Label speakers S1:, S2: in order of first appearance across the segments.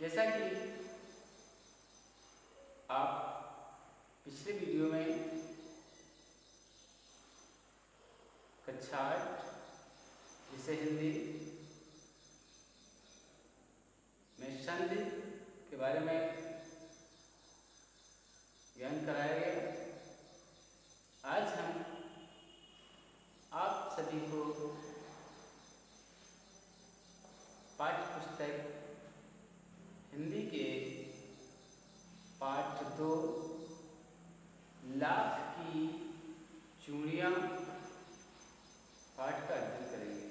S1: जैसा कि आप पिछले वीडियो में कक्षा 8 विषय हिंदी में संधि के बारे में ज्ञान कराया गया। आज हम आप सभी को पाठ्य पुस्तक हिंदी के पाठ 2 लाख की चूड़ियाँ पाठ का अध्ययन करेंगे।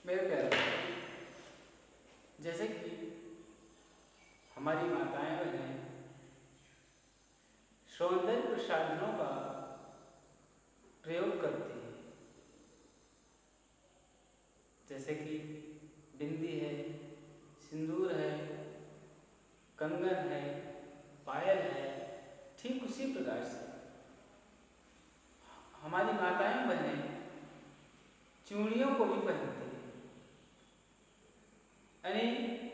S1: मेरे प्यारे बच्चों, जैसे कि हमारी माताएं बहनें सौंदर्य प्रसाधनों का प्रयोग करती हैं, जैसे कि बिंदी है, सिंदूर है, कंगन है, पायल है। ठीक उसी प्रकार से हमारी माताएं बहनें चूड़ियों को भी पहनती हैं। यानी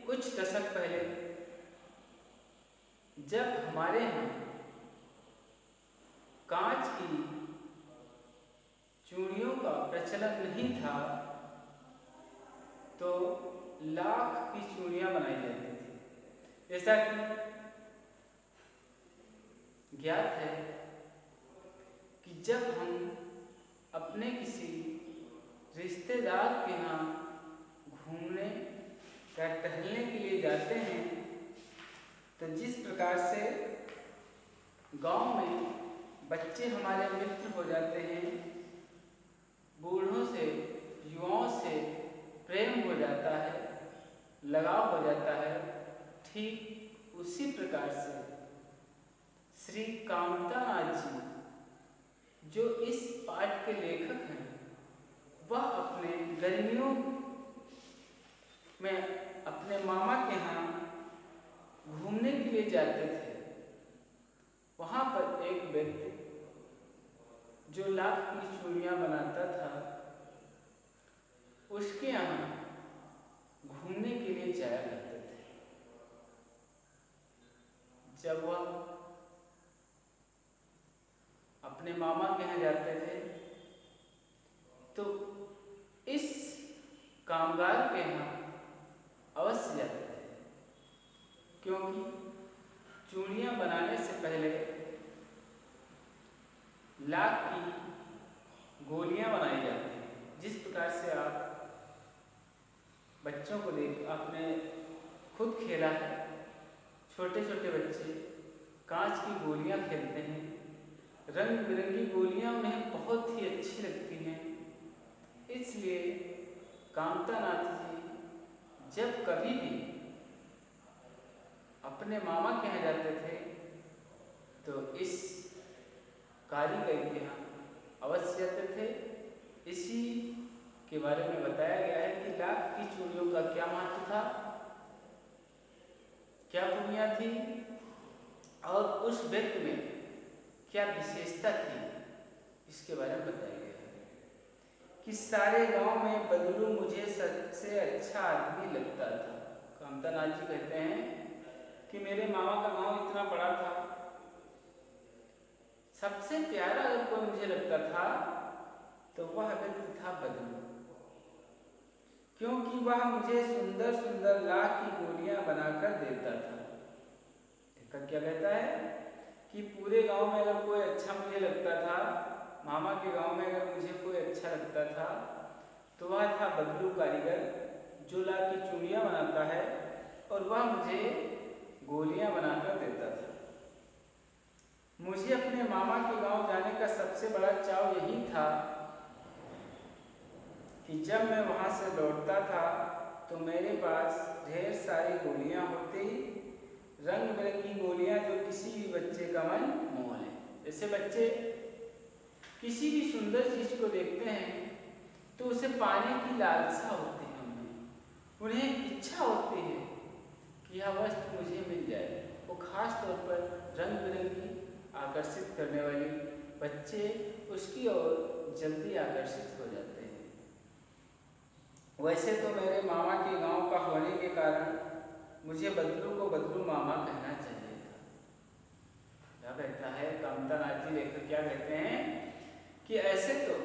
S1: कुछ दशक पहले जब हमारे यहाँ कांच की चूड़ियों का प्रचलन नहीं था तो लाख की चूड़ियाँ बनाई जाती थी। जैसा कि ज्ञात है कि जब हम अपने किसी रिश्तेदार के यहाँ घूमने या टहलने के लिए जाते हैं तो जिस प्रकार से गांव में बच्चे हमारे मित्र हो जाते हैं, बूढ़ों से युवाओं से प्रेम हो जाता है, लगाव हो जाता है, ठीक उसी प्रकार से श्री कामतानाथ जी जो इस पाठ के लेखक हैं वह अपने गर्मियों में अपने मामा के यहाँ घूमने के लिए जाते थे। वहाँ पर एक व्यक्ति जो लाख की चूड़ियाँ बनाता था उसके यहाँ घूमने के लिए जाया करते थे। जब वह अपने मामा के यहाँ जाते थे तो इस कामगार के यहाँ अवश्य जाते थे, क्योंकि चूड़ियाँ बनाने से पहले लाख की गोलियाँ बनाई जाती हैं। जिस प्रकार से आप बच्चों को देख आपने खुद खेला है, छोटे छोटे बच्चे कांच की गोलियाँ खेलते हैं, रंग बिरंगी गोलियाँ उन्हें बहुत ही अच्छी लगती हैं। इसलिए कामतानाथ जी जब कभी भी अपने मामा के यहाँ जाते थे तो इस कारीगर के यहाँ अवश्य जाते थे। इसी के बारे में बताया गया है कि लाख की चूड़ियों का क्या महत्व था, क्या भूमिका थी और उस व्यक्ति में क्या विशेषता थी, इसके बारे में बताया गया है कि सारे गांव में बदलू मुझे सबसे अच्छा आदमी लगता था। कामतानाथ जी कहते हैं कि मेरे मामा का गांव इतना बड़ा था, सबसे प्यारा अगर कोई मुझे लगता था तो वह व्यक्ति था बदलू, क्योंकि वह मुझे सुंदर सुंदर लाख की गोलियां बनाकर देता था। देखकर क्या कहता है कि पूरे गांव में अगर कोई अच्छा मुझे लगता था, मामा के गांव में अगर मुझे कोई अच्छा लगता था तो वह था बदलू कारीगर जो लाख की चूड़ियाँ बनाता है और वह मुझे गोलियां बनाकर देता था। मुझे अपने मामा के गांव जाने सबसे बड़ा चाव यही था कि जब मैं वहाँ से लौटता था तो मेरे पास ढेर सारी गोलियाँ होती, रंग बिरंगी गोलियाँ जो किसी भी बच्चे का मन मोह ले। जैसे बच्चे किसी भी सुंदर चीज़ को देखते हैं तो उसे पाने की लालसा होती है, उन्हें इच्छा होती है कि यह वस्तु मुझे मिल जाए। वो खास तौर पर रंग बिरंगी आकर्षित करने वाली बच्चे उसकी ओर जल्दी आकर्षित हो जाते हैं। वैसे तो मेरे मामा के गांव का होने के कारण मुझे बदलू को बदलू मामा कहना चाहिए था। क्या कहता है कामता नाथ जी, लेखक क्या कहते हैं कि ऐसे तो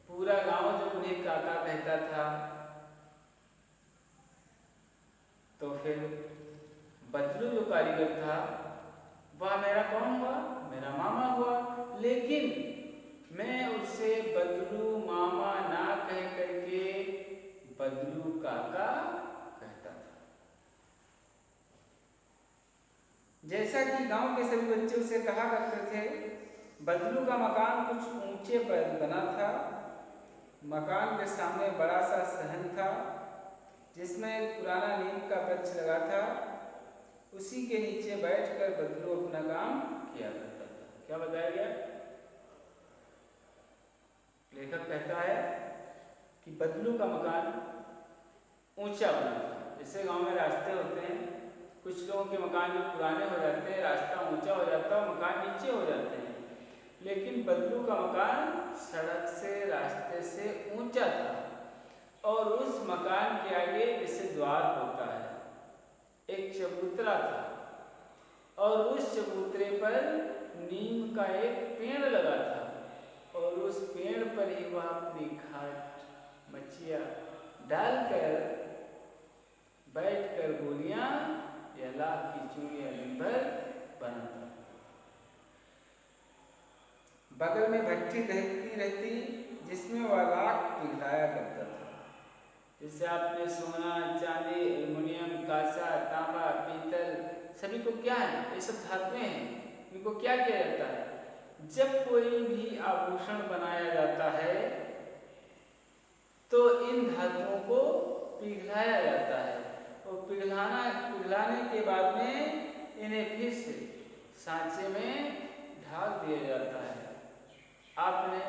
S1: पूरा गांव जब उन्हें काका कहता था तो फिर बदलू जो कारीगर था वह मेरा कौन हुआ? मेरा मामा हुआ। लेकिन मैं उसे बदलू मामा ना कह करके बदलू काका कहता था। जैसा कि गांव के सभी बच्चे उसे कहा करते थे। बदलू का मकान कुछ ऊंचे पर बना था। मकान के सामने बड़ा सा सहन था जिसमें एक पुराना नीम का वृक्ष लगा था। उसी के नीचे बैठकर बदलू अपना काम किया करता था। क्या बताया गया? लेखक कहता है कि बदलू का मकान ऊंचा बना था। जैसे गांव में रास्ते होते हैं, कुछ लोगों के मकान जो पुराने हो जाते हैं, रास्ता ऊंचा हो जाता है, मकान नीचे हो जाते हैं। लेकिन बदलू का मकान सड़क से, रास्ते से ऊंचा था और उस मकान के आगे जैसे द्वार होता है, एक चबूतरा था और उस चबूतरे पर नीम का एक पेड़ लगा था और उस पेड़ पर ही वह अपनी खाट मच्छिया डालकर बैठकर गोलियां या लाख की चूड़ियां दिन भर बनाता। बगल में भट्टी रहती जिसमें वह राख पिघलाया करता था। जैसे आपने सोना, चांदी, एल्युमिनियम, कांसा, तांबा, पीतल, सभी को क्या है? ये सब धातुएं हैं। इनको क्या किया जाता है? जब कोई भी आभूषण बनाया जाता है तो इन धातुओं को पिघलाया जाता है और पिघलाने के बाद में इन्हें फिर से सांचे में ढाल दिया जाता है। आपने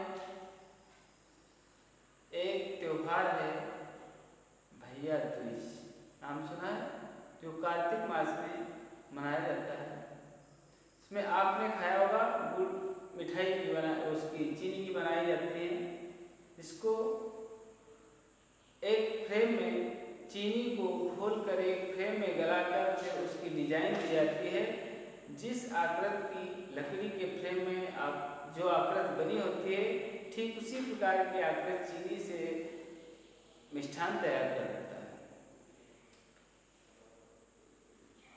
S1: एक त्योहार है भैया दूज, नाम सुना है? जो कार्तिक मास में मनाया जाता है। इसमें आपने खाया होगा, गुड़ मिठाई की उसकी चीनी की बनाई जाती है। इसको एक फ्रेम में चीनी को घोलकर एक फ्रेम में गलाकर फिर उसकी डिजाइन दी जाती है। जिस आकृति की लकड़ी के फ्रेम में आप जो आकृति बनी होती है, ठीक उसी प्रकार की आकृति चीनी से मिष्ठान तैयार कर देता है।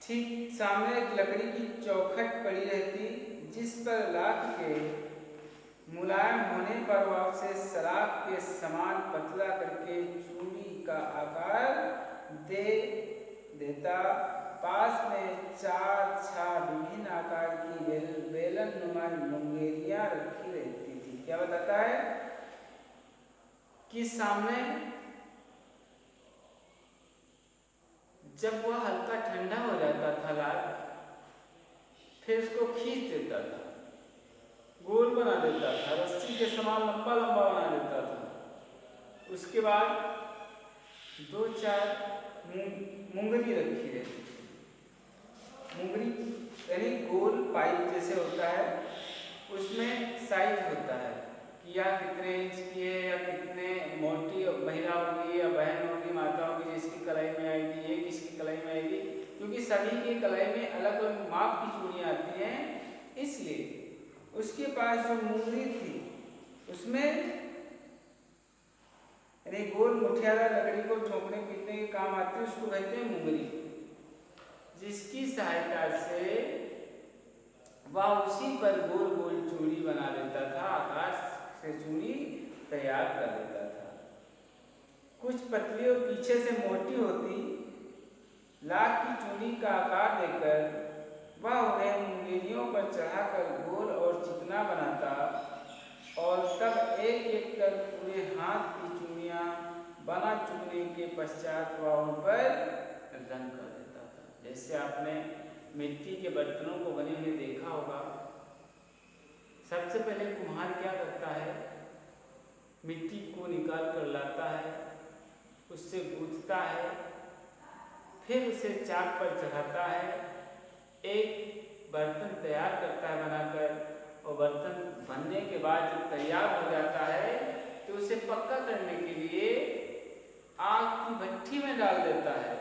S1: ठीक सामने एक लकड़ी की चौखट पड़ी रहती जिस पर लाख के मुलायम होने पर वह उसे सलाख के समान पतला करके चूड़ी का आकार दे देता। पास में 4 विभिन्न आकार की बेलन नुमा मुंगेरियां रखी रहती थी। क्या बताता है कि सामने जब वह हल्का ठंडा हो जाता था लाख, फिर उसको खींच देता था, गोल बना देता था, रस्सी के समान लंबा लंबा बना देता था। उसके बाद 2-4 मुंगरी रखी रहती। मुंगरी यानी गोल पाइप जैसे होता है, उसमें साइज होता है कि या कितने इंच की है या कितने मोटी महिला होगी या बहन होगी, माता होगी, जिसकी कलाई में आएगी, ये किसकी कलाई में आएगी, क्योंकि सभी की कलाई में अलग अलग माप की चूड़ियाँ आती हैं। इसलिए उसके पास जो मुंगरी थी उसमें यानी गोल मुठियादार लकड़ी को ठोकने पीटने के काम आती है, उसको कहते हैं मुंगरी, जिसकी सहायता से वह उसी पर गोल गोल चूड़ी बना देता था, आकाश से चूड़ी तैयार कर देता था। कुछ पतली और पीछे से मोटी होती, लाख की चूड़ी का आकार देकर वह उन्हें मुंगेरियों पर चढ़ाकर गोल और चिकना बनाता एक एक कर पूरे हाथ की चूड़ियाँ बना चुकने के पश्चात वह उन पर रंग कर देता था। जैसे आपने मिट्टी के बर्तनों को बने हुए देखा होगा, सबसे पहले कुम्हार क्या करता है, मिट्टी को निकाल कर लाता है, उससे गूंथता है, फिर उसे चाक पर चढ़ाता है, एक बर्तन तैयार करता है बनाकर, और बर्तन बनने के बाद जब तैयार हो जाता है तो उसे पक्का करने के लिए आग की भट्ठी में डाल देता है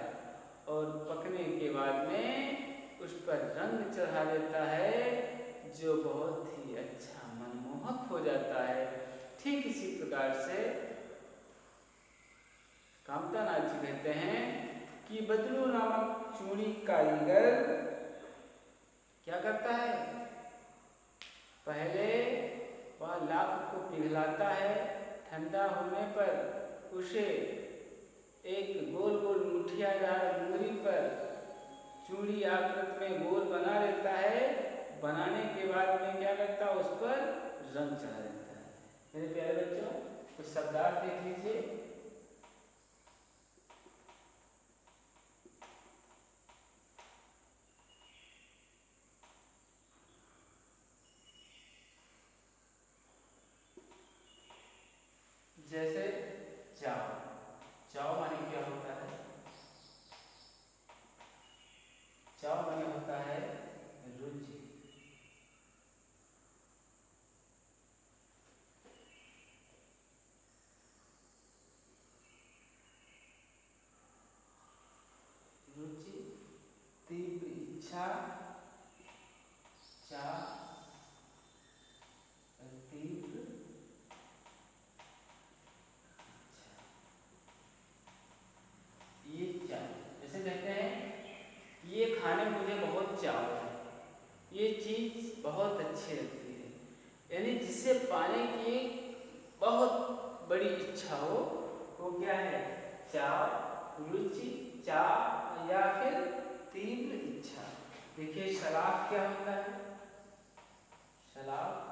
S1: और पकने के बाद में उस पर रंग चढ़ा देता है, जो बहुत ही अच्छा मनमोहक हो जाता है। ठीक इसी प्रकार से कामतानाथ जी कहते हैं कि बदलू नामक चूड़ी कारीगर क्या करता है, पहले वह लाख को पिघलाता है, ठंडा होने पर उसे एक गोल गोल मुठियादार मूरी पर चूड़ी आकृति में गोल बना लेता है। बनाने के बाद में क्या करता है, उस पर रंग चढ़ा देता है। मेरे प्यारे बच्चों, कुछ शब्दार्थ देख लीजिए। जैसे चाव, चाव माने क्या होता है, चाव माने होता है रुचि। रुचि, तीव्र इच्छा, चाह, तीव्र ये चाव। जैसे कहते हैं ये खाने मुझे बहुत चाव है, ये चीज बहुत अच्छी लगती है, यानी जिसे पाने की बहुत बड़ी इच्छा हो, वो क्या है, चाव, रुचि, चाव या फिर तीव्र इच्छा। देखिए शराब क्या होता है, शराब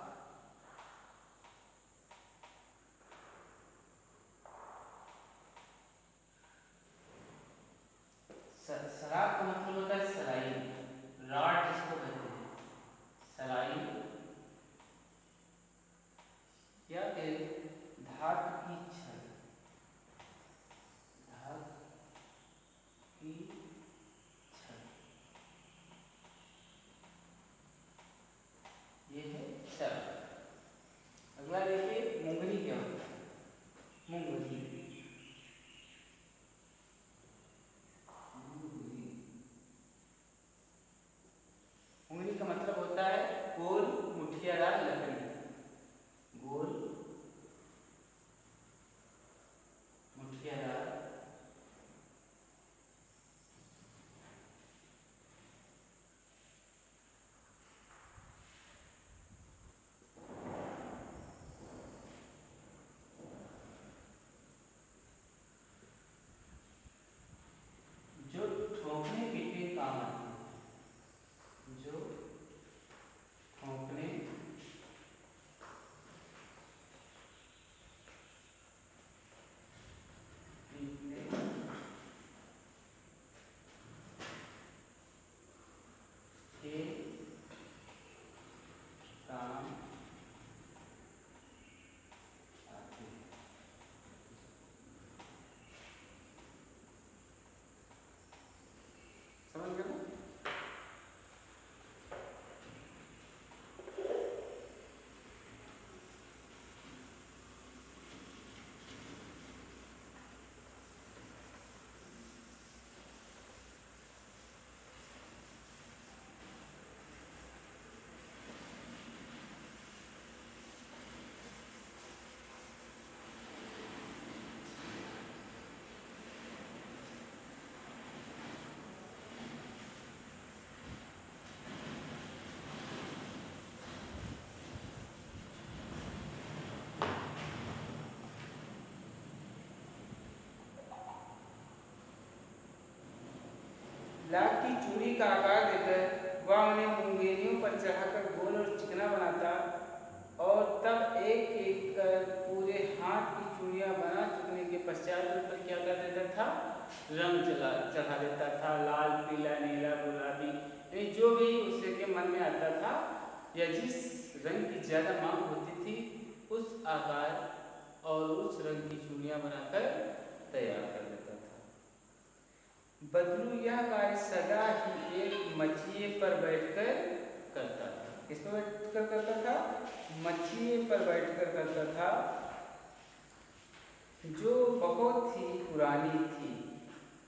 S1: शराब का मतलब होता है सराई, राड जिसको कहते हैं, सराई या फिर धातु की छड़, धातु की छड़, ये है शराब। अगला देखिए मुंगरी क्या होता है, मुंगरी, मुंगरी का मतलब होता है गोल मुठियादार लकड़ी, गोल मुठियादार जो ठोकने पीटने काम आती है, जो ठोकने पीटने के काम आती है। समझ गए ना? लाख की चूड़ी का आकार देकर वह उन्हें मुंगेरियों पर चढ़ाकर गोल और चिकना बनाता और तब एक एक कर पश्चात उस पर क्या कर देता था, रंग चढ़ा देता था, लाल पीला नीला गुलाबी, यानी जो भी उसके मन में आता था या जिस रंग की ज़्यादा मांग होती थी उस आकार और उस रंग की चूड़ियाँ बनाकर तैयार कर देता था। बदलू यह कार्य सदा ही एक मछिए पर बैठकर करता था। किस पर बैठकर करता था? मछिए पर बैठकर करता था, जो बहुत ही पुरानी थी,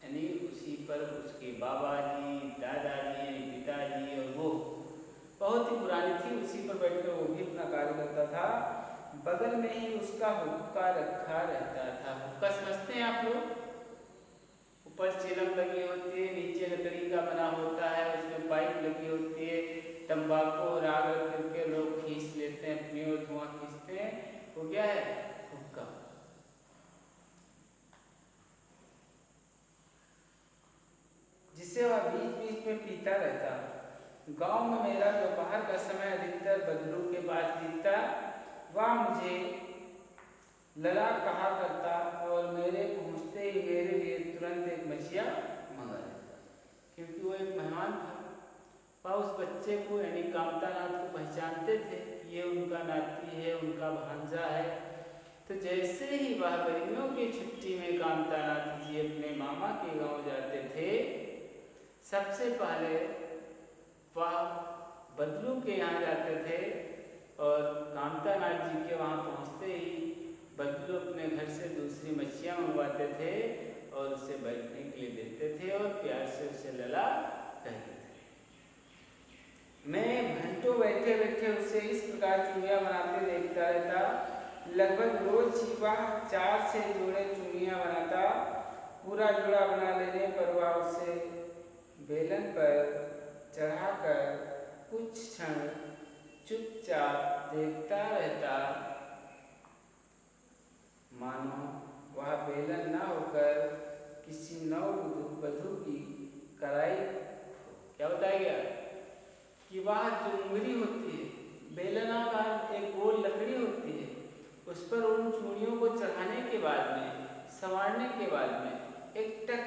S1: यानी उसी पर उसके बाबा जी, दादाजी, पिताजी और वो बहुत ही पुरानी थी, उसी पर बैठकर वो भी अपना कार्य करता था। बगल में ही उसका हुक्का रखा रहता था। हुक्का समझते हैं आप लोग? ऊपर चिलम लगी होती है, नीचे लकड़ी का बना होता है, उसमें पाइप लगी होती है, तंबाकू और आग रख करके लोग खींच लेते हैं अपनी ओर, धुआं खींचते हैं, वो क्या है? हुक्का। जिसे वह बीच बीच में पीता रहता। गांव में मेरा दोपहर का समय अधिकतर बदलू के पास बीतता। वह मुझे लला कहा करता और मेरे पहुंचते ही मेरे लिए तुरंत एक मछिया मंगा देता, क्योंकि वो एक मेहमान था। वह उस बच्चे को यानी कामतानाथ को पहचानते थे, ये उनका नाती है, उनका भांजा है। तो जैसे ही वह गर्मियों की छुट्टी में कामतानाथ जी अपने मामा के गांव जाते थे, सबसे पहले वह बदलू के यहाँ जाते थे और कामतानाथ जी के वहाँ पहुँचते ही बदलू अपने घर से दूसरी मच्छियाँ मंगवाते थे और उसे बैठने के लिए देते थे और प्यार से उसे लला कहते थे। मैं घंटों बैठे बैठे उसे इस प्रकार चूड़ियाँ बनाते देखता रहता। लगभग रोज ही वह 4 से जोड़े चूड़ियाँ बनाता। पूरा जोड़ा बना लेने पर वह उसे बेलन पर चढ़ाकर कुछ क्षण चुपचाप देखता रहता, मानो वह बेलन न होकर किसी नव वधू की कलाई। क्या बताया गया कि वह जो उंगली होती है, बेलनाकार एक गोल लकड़ी होती है, उस पर उन चूड़ियों को चढ़ाने के बाद में, संवारने के बाद में एक टक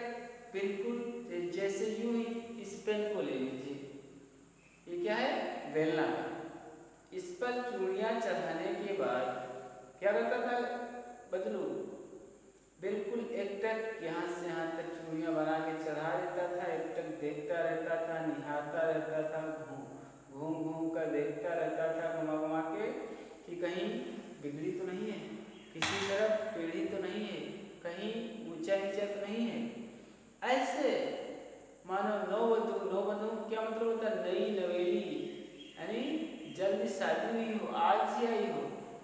S1: बिल्कुल जैसे यूं ही इस पेन को ले लीजिए, ये क्या है? बेलना। इस पर चूड़ियाँ चढ़ाने के बाद क्या करता था बदलू? बिल्कुल एक टक यहाँ से यहाँ तक चूड़ियाँ बना के चढ़ा देता था, एक टक देखता रहता था, निहारता रहता था, घूम घूम कर देखता रहता था, घुमा घुमा के कि कहीं बिगड़ी तो नहीं है, किसी तरफ टेढ़ी तो नहीं है, कहीं ऊंचा नीचा तो नहीं है। ऐसे मानो नववधू क्या मतलब होता है? नई नवेली, यानी जल्दी शादी हुई हो, आज ही आई हो,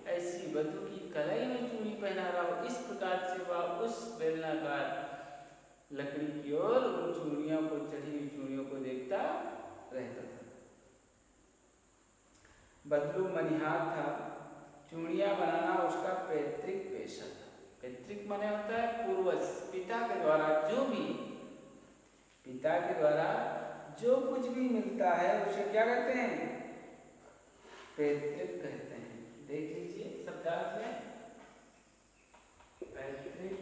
S1: ऐसी वधू की कलाई में चूड़ी पहना रहा हो। इस प्रकार से वह उस बेलनाकार लकड़ी की ओर उन चूड़ियों को, चढ़ी हुई चूड़ियों को देखता रहता था। बदलू मनिहार था। चूड़ियाँ बनाना उसका पैतृक पेशा था। पैतृक माने होता है पूर्वज, पिता के द्वारा जो कुछ भी मिलता है उसे क्या कहते हैं? पैतृक कहते हैं। देख लीजिए शब्दार्थ में, पैतृक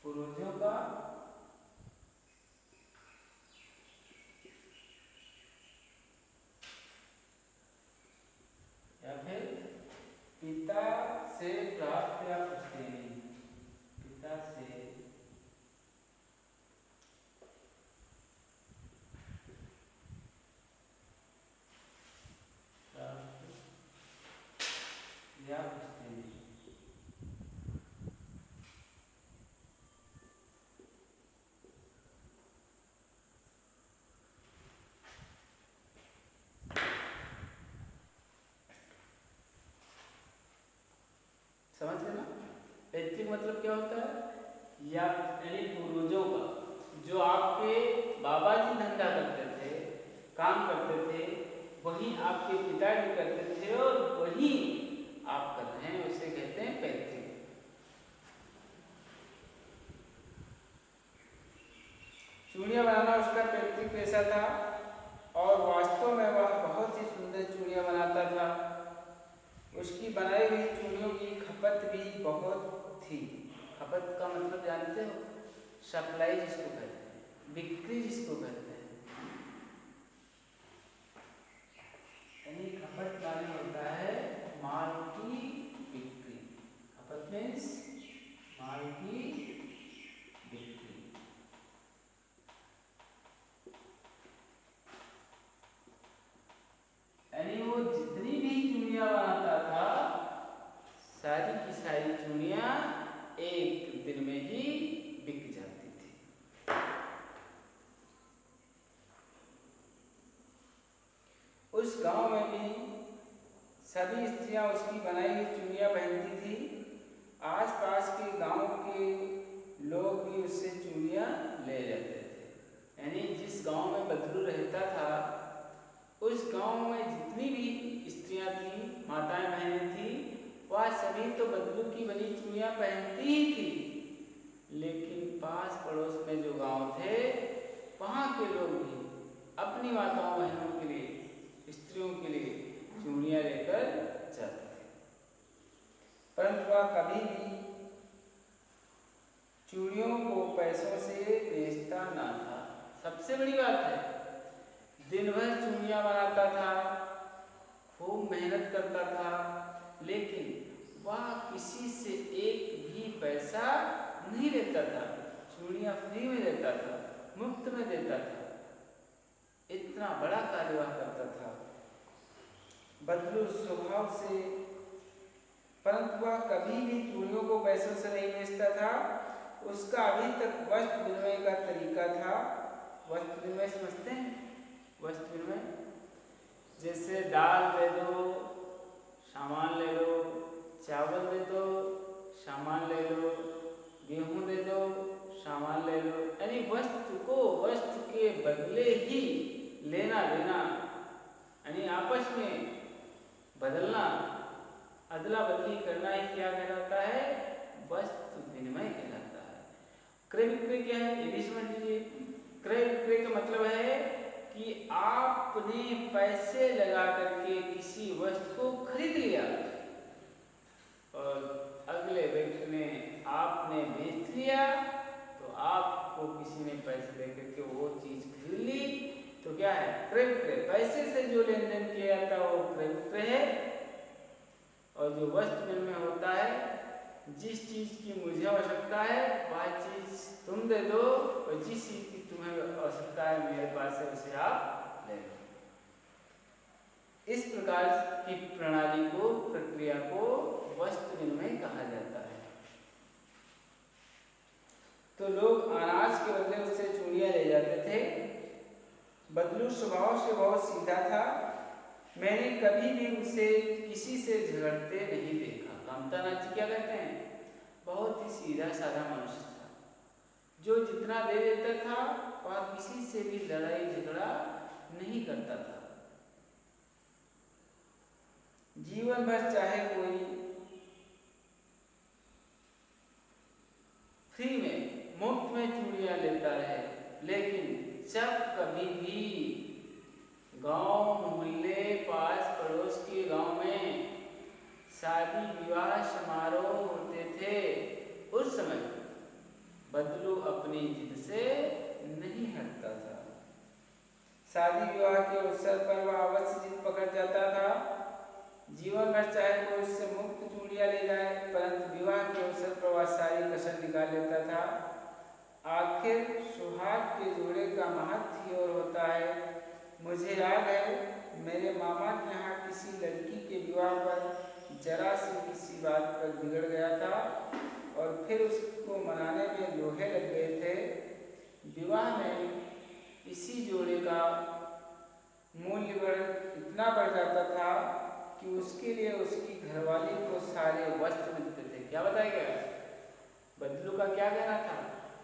S1: पूर्वजों का या फिर पिता से प्राप्त या पुश्तैनी, पिता से प्राप्त या पुश्तैनी। समझ गए ना? पैतृक मतलब क्या होता है? या यानी पूर्वजों का, जो आपके बाबा जी धंधा करते थे, काम करते थे, वही आपके पिताजी करते थे और वही आप कर रहे हैं, उसे कहते हैं पैतृक। चूड़ियाँ बनाना उसका पैतृक पेशा था और वास्तव में वह बहुत ही उसकी बनाई हुई चूड़ियों की खपत भी बहुत थी। खपत का मतलब जानते हो? सप्लाई जिसको कहते हैं, बिक्री जिसको कहते हैं। यानी खपत माने होता है माल की बिक्री। खपत मीन्स माल की बिक्री। यानी वो जितनी भी चूड़ियां बनाता था, सारी की सारी चूड़ियां एक दिन में ही बिक जाती थी। उस गांव में भी सभी स्त्रियां उसकी बनाई हुई चूड़ियां पहनती थी। आसपास के गांव के लोग भी उससे चूड़ियां ले जाते थे। यानी जिस गांव में बदलू रहता था, उस गांव में जितनी भी स्त्रियां थी, माताएं बहनें थी, वह सभी तो बदलू की बनी चूड़ियां पहनती ही थी। लेकिन पास पड़ोस में जो गांव थे, वहां के लोग भी अपनी माताओं बहनों के लिए, स्त्रियों के लिए चूड़ियां लेकर जाते थे। परंतु वह कभी भी चूड़ियों को पैसों से बेचता ना था। सबसे बड़ी बात है, दिन भर चूड़ियां बनाता था, खूब मेहनत करता था, लेकिन वह किसी से एक भी पैसा नहीं लेता था। चूड़ियां फ्री में देता था, मुफ्त में देता था। इतना बड़ा कार्य वह करता था बदलू स्वभाव से। परंतु वह कभी भी चूड़ियों को पैसों से नहीं बेचता था। उसका अभी तक वस्त्र विनिमय का तरीका था। वस्त्र विनिमय समझते हैं? वस्त्र विनिमय जैसे दाल दे दो, सामान ले लो, चावल दे दो, सामान ले लो, गेहूं दे दो, सामान ले लो। यानी वस्त्र को वस्त्र के बदले ही लेना देना, यानी आपस में बदलना, अदला बदली करना ही क्या कहलाता है? वस्त्र विनिमय कहलाता है। क्रय विक्रय क्या है, ये भी समझ लीजिए। क्रय विक्रय का मतलब है कि आपने पैसे लगा करके किसी वस्तु को खरीद लिया और अगले व्यक्ति ने आपने बेच लिया, तो आपको किसी ने पैसे देकर के वो चीज खरीद ली, तो क्या है? क्रय विक्रय। पैसे से जो लेन देन किया जाता है वो क्रय विक्रय है। और जो वस्त्र विनिमय होता है, जिस चीज की मुझे आवश्यकता है वह चीज तुम दे दो, और जिस चीज की तुम्हें आवश्यकता है मेरे पास है उसे आप ले लो। इस प्रकार की प्रणाली को, प्रक्रिया को वस्त्र विनिमय कहा जाता है। तो लोग अनाज के बदले उससे चूड़ियां ले जाते थे। बदलू स्वभाव से बहुत सीधा था। मैंने कभी भी उसे किसी से झगड़ते नहीं देखा। कामतानाथ जी क्या कहते हैं? बहुत ही सीधा साधा मनुष्य था, जो जितना दे देता था वह किसी से भी लड़ाई झगड़ा नहीं करता था। जीवन भर चाहे कोई फ्री में, मुफ्त में चूड़ियां लेता रहे, लेकिन जब कभी भी गांव, मोहल्ले, पास पड़ोस के गांव में शादी विवाह समारोह होते थे, उस समय बदलू अपनी जिद से नहीं हटता था। शादी विवाह के अवसर पर वह अवश्य जिद पकड़ जाता था। जीवन भर चाहे कोई उससे मुफ्त चूड़ियां ले जाए, परंतु विवाह के अवसर पर वह सारी कसर निकाल लेता था। आखिर सुहाग के जोड़े का महत्व ही और होता है। मुझे याद है, मेरे मामा के यहाँ किसी लड़की के विवाह पर जरा सी किसी बात पर बिगड़ गया था और फिर उसको मनाने में लोहे लग गए थे। विवाह में इसी जोड़े का मूल्य इतना बढ़ जाता था कि उसके लिए उसकी घरवाली को सारे वस्त्र मिलते थे। क्या बताया गया? बदलू का क्या कहना था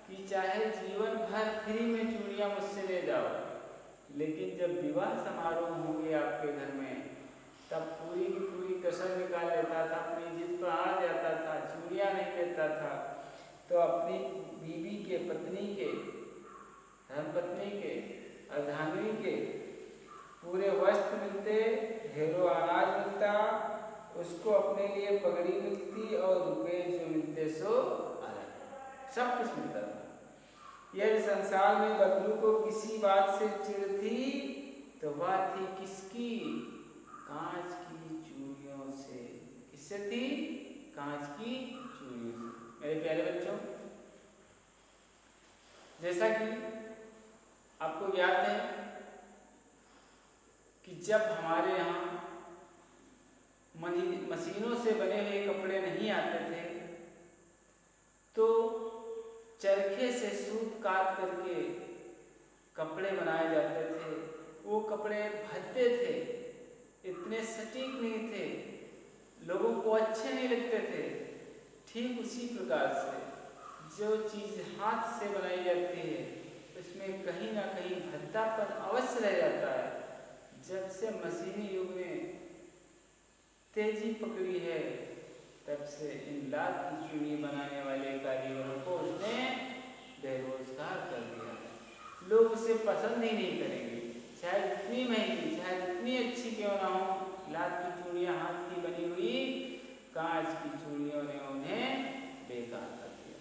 S1: कि चाहे जीवन भर फ्री में चूड़ियां मुझसे ले जाओ, लेकिन जब विवाह समारोह होंगे आपके घर में, तब पूरी की पूरी कसर निकाल लेता था, अपनी जिद पर आ जाता था, चूड़ियां नहीं लेता था। तो अपनी बीवी के, पत्नी के, धर्मपत्नी के, अर्धांगिनी के पूरे वस्त्र मिलते, ढेरों अनाज मिलता, उसको अपने लिए पगड़ी मिलती और रुपये जो मिलते सो अलग, सब कुछ मिलता था। यदि संसार में बदलू को किसी बात से चिढ़ थी तो वह थी किसकी? कांच की चूड़ियों से। किससे थी? कांच की चूड़ियों से। मेरे प्यारे बच्चों, जैसा कि आपको याद है कि जब हमारे यहाँ मशीनों से बने हुए कपड़े नहीं आते थे तो चरखे से सूत काट करके कपड़े बनाए जाते थे। वो कपड़े भद्दे थे, इतने सटीक नहीं थे, लोगों को अच्छे नहीं लगते थे। ठीक उसी प्रकार से जो चीज़ हाथ से बनाई जाती है उसमें कहीं ना कहीं भद्दापन अवश्य रह जाता है। जब से मशीनी युग ने तेजी पकड़ी है तब से इन लाख की चूड़ी बनाने वाले कारीगरों को उसने बेरोजगार कर दिया है। लोग उसे पसंद ही नहीं करेंगे, चाहे जितनी महंगी, चाहे जितनी अच्छी क्यों ना हो। लाख की चूड़ियाँ हाथ की बनी हुई, कांच की चूड़ियों ने उन्हें बेकार कर दिया।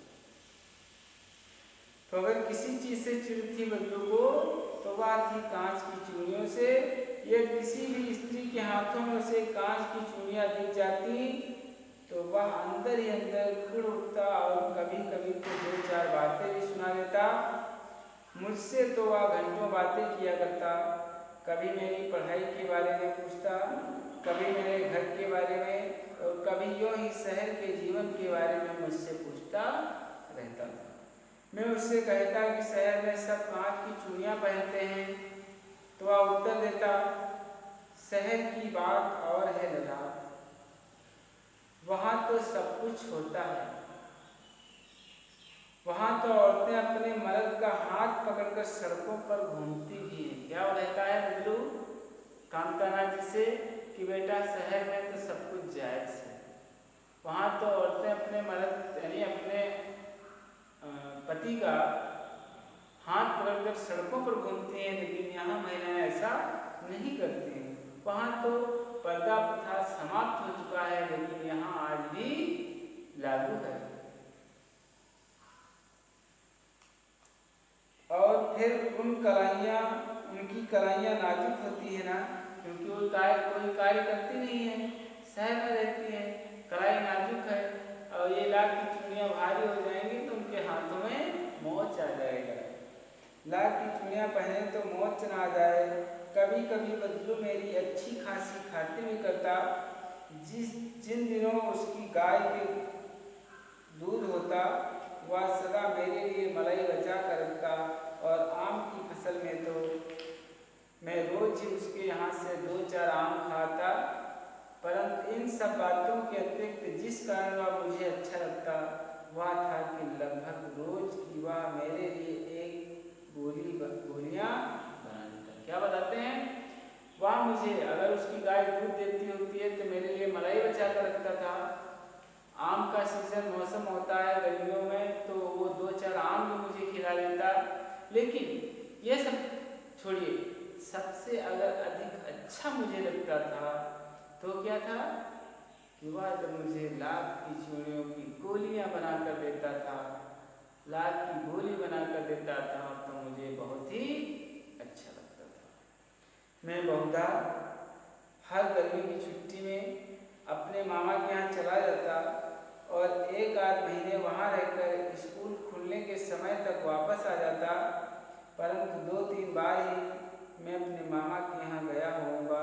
S1: तो अगर किसी चीज से चिढ़ थी बदलू को तो वह थी कांच की चूड़ियों से। यदि किसी भी स्त्री के हाथों में उसे कांच की चूड़ियाँ दिख जाती तो वह अंदर ही अंदर खिड़ उठता और कभी कभी तो दो चार बातें भी सुना देता। मुझसे तो वह घंटों बातें किया करता, कभी मेरी पढ़ाई के बारे में पूछता, कभी मेरे घर के बारे में, और कभी यूँ ही शहर के जीवन के बारे में मुझसे पूछता रहता था। मैं उससे कहता कि शहर में सब कांच की चूड़ियाँ पहनते हैं तो वह उत्तर देता, शहर की बात और है लगा, वहाँ तो सब कुछ होता है। वहाँ तो औरतें अपने मर्द का हाथ पकड़कर सड़कों पर घूमती भी हैं। क्या कहता है बदलू कांतानाथ जी से कि बेटा शहर में तो सब कुछ जायज़ है, वहाँ तो औरतें अपने मर्द यानी अपने पति का हाथ पकड़कर सड़कों पर घूमती हैं, लेकिन यहाँ महिलाएं ऐसा नहीं करती हैं। वहाँ तो पर्दा प्रथा समाप्त हो चुका है, लेकिन यहाँ आज भी लागू है। और फिर उनकी कलाइयाँ नाजुक होती है ना, क्योंकि वो कोई कार्य करती नहीं है, शहर में रहती है, कलाई नाजुक है और ये लाख की चूड़ियाँ भारी हो जाएंगी तो उनके हाथों में मोच आ जाएगा। लाख की चूड़ियाँ पहने तो मोच ना आ जाए। कभी कभी बदलू मेरी अच्छी खासी खातिर भी करता। जिन दिनों उसकी गाय के दूध होता वह सदा मेरे लिए मलाई बचा कर रखता, और आम की फसल में तो मैं रोज ही उसके यहाँ से दो चार आम खाता। परंतु इन सब बातों के अतिरिक्त जिस कारण वह मुझे अच्छा लगता वह था कि लगभग रोज की वह मेरे लिए एक गोलियाँ बना देता। क्या बताते हैं? वह मुझे, अगर उसकी गाय दूध देती होती है तो मेरे लिए मलाई बचा कर रखता था। आम का सीजन मौसम होता है गर्मियों में तो वो दो चार आम भी मुझे खिला देता। लेकिन ये सब छोड़िए, सबसे अगर अधिक अच्छा मुझे लगता था तो क्या था कि वह जब मुझे लाख की चूड़ियों की गोलियां बना कर देता था, लाख की गोली बना कर देता था, तो मुझे बहुत ही अच्छा लगता था। मैं बहुधा हर गर्मी की छुट्टी में अपने मामा के यहाँ चला जाता और एक आध महीने वहाँ रहकर स्कूल खुलने के समय तक वापस आ जाता। परंतु 2-3 बार ही मैं अपने मामा के यहाँ गया होऊंगा,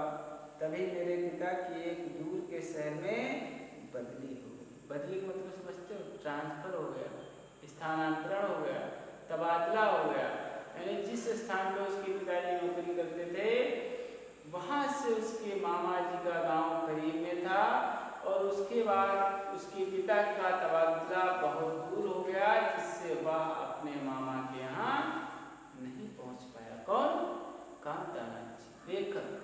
S1: तभी मेरे पिता की एक दूर के शहर में बदली हो गई। बदली का मतलब समझते हो? ट्रांसफर हो गया, स्थानांतरण हो गया, तबादला हो गया। यानी जिस स्थान पर उसके पिताजी नौकरी करते थे वहाँ से उसके मामा जी का गांव करीब में था, और उसके बाद उसके पिता का तबादला बहुत दूर हो गया, जिससे वह अपने मामा के यहाँ नहीं पहुँच पाया। कौन? कांतानाथ जी, लेखक।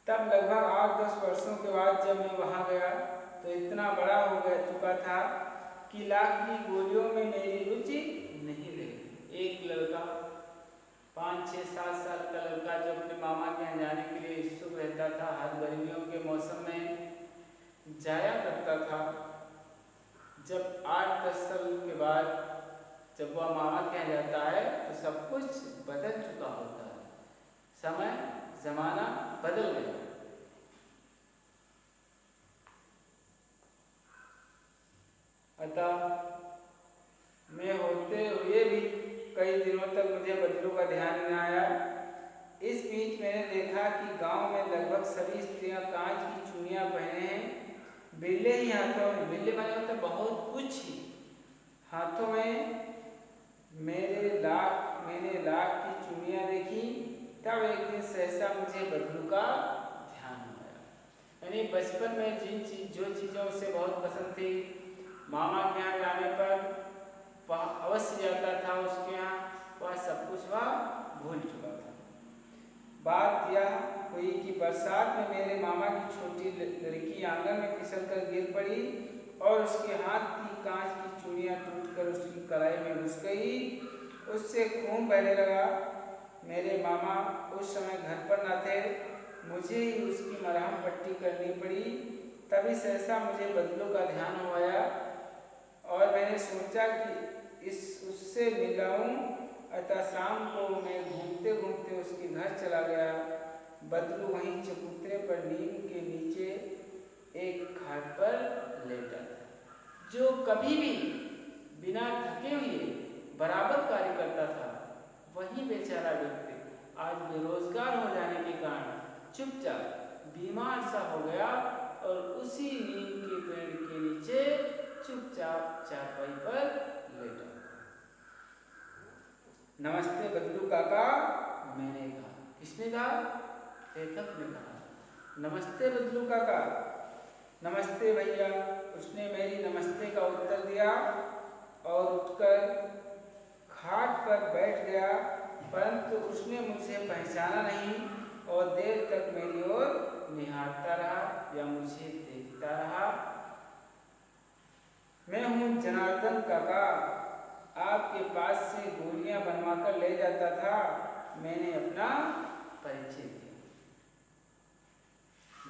S1: तब लगभग 8-10 वर्षों के बाद जब मैं वहाँ गया तो इतना बड़ा हो गया चुका था कि लाख की गोलियों में मेरी रुचि नहीं रही। एक लड़का 5, 6, 7 साल का लड़का जो अपने मामा के यहाँ जाने के लिए इच्छुक रहता था, हर गर्मियों के मौसम में जाया करता था। जब 8, 10 साल के बाद जब वह मामा के यहाँ जाता है तो सब कुछ बदल चुका होता है, समय जमाना बदल गया। अतः मैं होते हुए भी कई दिनों तक मुझे बदलू का ध्यान न आया। इस बीच मैंने देखा कि गांव में लगभग सभी स्त्रियां कांच की चूड़ियां पहने हैं, बिरले ही हाथों में, बिरले माने होता बहुत कुछ ही हाथों में। मैंने लाख की चूड़ियां देखी। तब एक दिन सहसा मुझे बदलू का ध्यान आया। यानी बचपन में जो चीज़ों से बहुत पसंद थी, मामा के यहाँ जाने पर वह अवश्य जाता था, उसके यहाँ वह सब कुछ वह भूल चुका था। बात यह हुई कि बरसात में मेरे मामा की छोटी लड़की आंगन में फिसलकर गिर पड़ी और उसके हाथ की कांच की चूड़ियां टूटकर उसकी कलाई में घुस गई। उससे खून बहने लगा। मेरे मामा उस समय घर पर न थे, मुझे ही उसकी मरहम पट्टी करनी पड़ी। तभी सहसा मुझे बदलू का ध्यान हो आया और मैंने सोचा कि उससे मिलाऊं। अतः शाम को मैं घूमते घूमते उसके घर चला गया। बदलू वहीं चबूतरे पर नीम के नीचे एक खाट पर लेटा था, जो कभी भी बिना थके हुए बराबर कार्य करता था। वही बेचारा व्यक्ति आज बेरोजगार हो जाने के कारण चुपचाप बीमार सा हो गया और उसी नीम के पेड़ के नीचे चुपचाप चारपाई पर लेटा। नमस्ते बदलू काका, मैंने कहा। किसने कहा? लेखक ने कहा, नमस्ते बदलू काका। नमस्ते भैया, उसने मेरी नमस्ते का उत्तर दिया और उठकर खाट पर बैठ गया, परंतु उसने मुझे पहचाना नहीं और देर तक मेरी ओर निहारता रहा या मुझे देखता रहा। मैं हूँ जनार्दन काका, आपके पास से गोलियां बनवाकर ले जाता था। मैंने अपना परिचय दिया।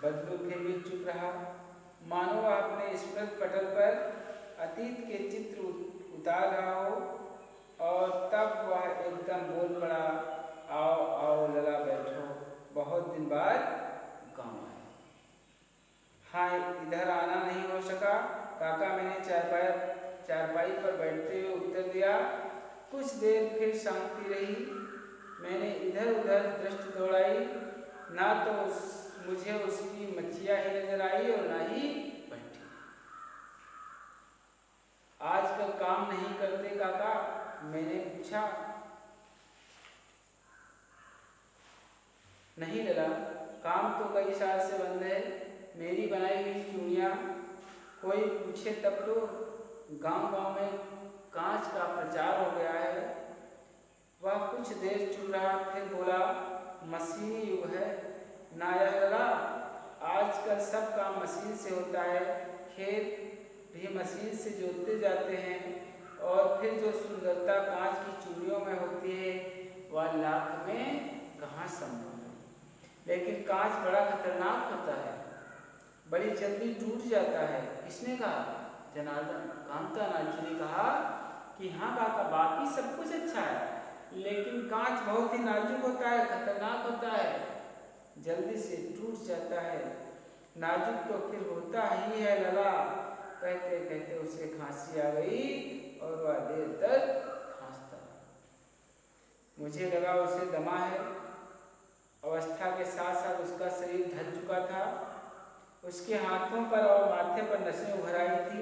S1: बदलू फिर भी चुप रहा, मानो वह अपने स्मृति पटल पर अतीत के चित्र उतार रहा हो। और तब वह एकदम बोल पड़ा, आओ आओ लला बैठो, बहुत दिन बाद गाँव आए। हाँ, इधर आना नहीं हो सका काका, मैंने चारपाई पर बैठते हुए उत्तर दिया। कुछ देर फिर शांति रही। मैंने इधर उधर दृष्टि दौड़ाई, ना तो मुझे उसकी मच्छिया ही नजर आई और ना ही भट्टी। आजकल काम नहीं करते काका? मैंने पूछा। नहीं लला, काम तो कई साल से बंद है। मेरी बनाई हुई चूड़ियाँ कोई पूछे तब तो गांव गांव में कांच का प्रचार हो गया है। वह कुछ देर चुप रहा, फिर बोला, मशीनी युग है ना लला, आजकल सब काम मशीन से होता है। खेत भी मशीन से जोतते जाते हैं और फिर जो सुंदरता कांच की चूड़ियों में होती है वह लाख में कहाँ संभव है। लेकिन कांच बड़ा खतरनाक होता है, बड़ी जल्दी टूट जाता है। किसने कहा? जनार्दन कांतानाथ जी ने कहा कि हाँ काका, बाकी सब कुछ अच्छा है, लेकिन कांच बहुत ही नाजुक होता है, खतरनाक होता है, जल्दी से टूट जाता है। नाजुक तो फिर होता ही है लला। कहते कहते उसे खांसी आ गई और वह देर तक खांसता। मुझे लगा उसे दमा है। अवस्था के साथ साथ उसका शरीर ढल चुका था। उसके हाथों पर और माथे पर नसें उभर आई थी।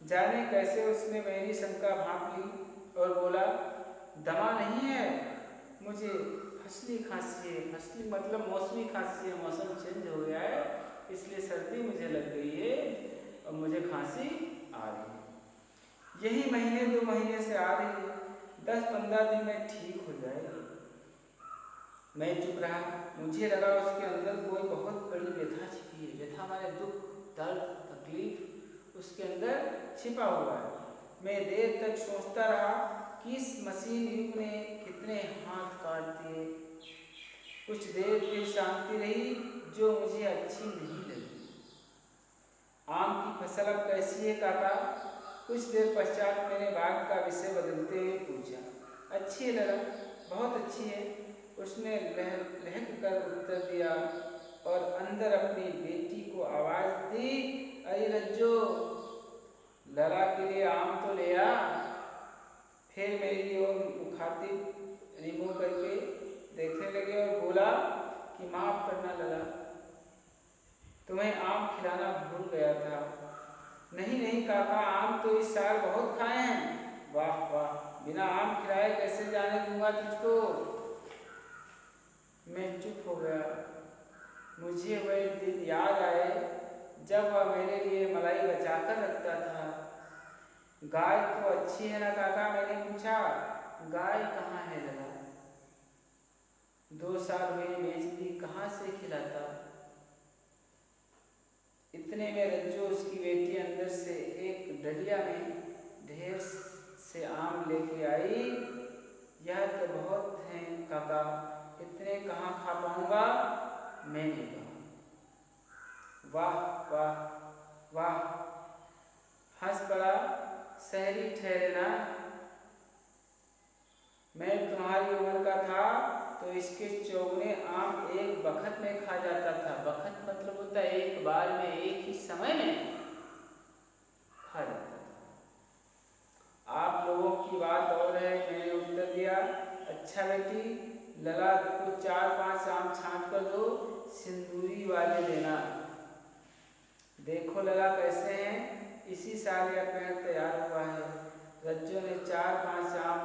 S1: जाने कैसे उसने मेरी शंका भांप ली और बोला, दमा नहीं है, मुझे फसली खांसी है। फसली मतलब मौसमी खांसी है, मौसम चेंज हो गया है इसलिए सर्दी मुझे लग गई है और मुझे खांसी आ रही है। यही महीने 2 महीने से आ रही है, 10-15 दिन में ठीक हो जाएगी। मैं चुप रहा। मुझे लगा उसके अंदर कोई बहुत बड़ी व्यथा छिपी है। व्यथा माने दुख, दर्द, तकलीफ उसके अंदर छिपा हुआ है। मैं देर तक सोचता रहा कि इस मशीन युग ने कितने हाथ काट दिए। कुछ देर फिर शांति रही जो मुझे अच्छी नहीं लगी। आम की फसल अब कैसी है काका? कुछ देर पश्चात मैंने बाग का विषय बदलते हुए पूछा। अच्छी है लला, बहुत अच्छी है, उसने लहक कर उत्तर दिया और अंदर अपनी बेटी को आवाज दी, अरे रज्जो, लला के लिए आम तो ले आ। फिर मेरी ओर मुखातिब रिमूव करके देखने लगे और बोला कि माफ करना लला, तुम्हें आम खिलाना भूल गया था। नहीं नहीं काका, आम तो इस साल बहुत खाए हैं। वाह वाह, बिना आम खिलाए कैसे जाने दूंगा तुझको। मैं चुप हो गया। मुझे वह दिन याद आए जब वह मेरे लिए मलाई बचाकर रखता था। गाय तो अच्छी है ना काका? मैंने पूछा। गाय कहाँ है लला? 2 साल हुए बेच दी, कहाँ से खिलाता। इतने में रज्जो उसकी बेटी अंदर से एक डलिया में ढेर से आम लेके आई। यह तो बहुत हैं काका, इतने कहाँ खा पाऊंगा, मैंने कहा। वाह वाह वाह, हंस पड़ा। शहरी ठहरे ना, मैं तुम्हारी उम्र का था तो इसके चौगुने आम एक बखत में खा जाता था। बखत मतलब होता है एक बार में, एक ही समय में खा जाता था। आप लोगों की बात और है, मैंने उत्तर दिया। अच्छा बेटी, लला को 4-5 आम छांट कर दो, सिंदूरी वाले देना। देखो लला कैसे हैं, इसी साल यह पेड़ तैयार हुआ है। रज्जो ने 4-5 आम